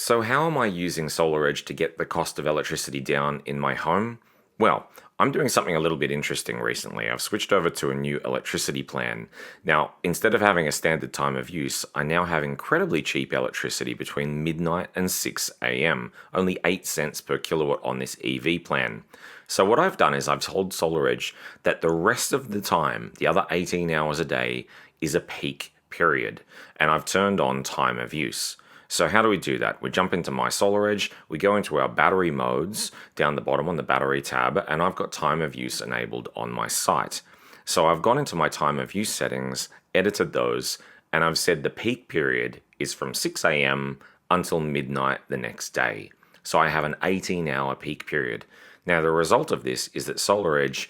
So how am I using SolarEdge to get the cost of electricity down in my home? Well, I'm doing something a little bit interesting recently. I've switched over to a new electricity plan. Now, instead of having a standard time of use, I now have incredibly cheap electricity between midnight and 6 a.m., only 8 cents per kilowatt on this EV plan. So what I've done is I've told SolarEdge that the rest of the time, the other 18 hours a day, is a peak period, and I've turned on time of use. So how do we do that? We jump into my SolarEdge, we go into our battery modes down the bottom on the battery tab, and I've got time of use enabled on my site. So I've gone into my time of use settings, edited those, and I've said the peak period is from 6 a.m. until midnight the next day. So I have an 18-hour peak period. Now the result of this is that SolarEdge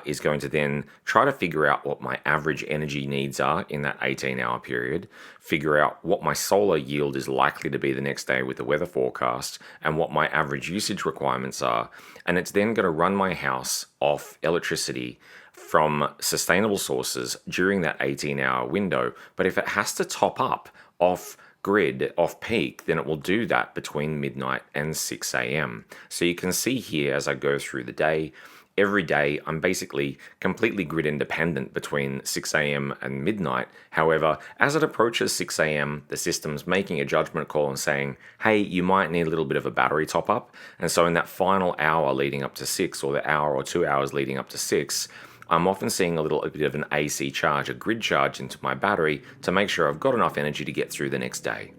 is going to then try to figure out what my average energy needs are in that 18-hour period, figure out what my solar yield is likely to be the next day with the weather forecast, and what my average usage requirements are. And it's then going to run my house off electricity from sustainable sources during that 18-hour window. But if it has to top up off grid, off peak, then it will do that between midnight and 6 a.m. So you can see here as I go through the day, every day I'm basically completely grid independent between 6 a.m. and midnight. However, as it approaches 6 a.m., the system's making a judgment call and saying, hey, you might need a little bit of a battery top up. And so in that final hour leading up to 6, or the hour or 2 hours leading up to 6, I'm often seeing a little bit of an AC charge, a grid charge into my battery to make sure I've got enough energy to get through the next day.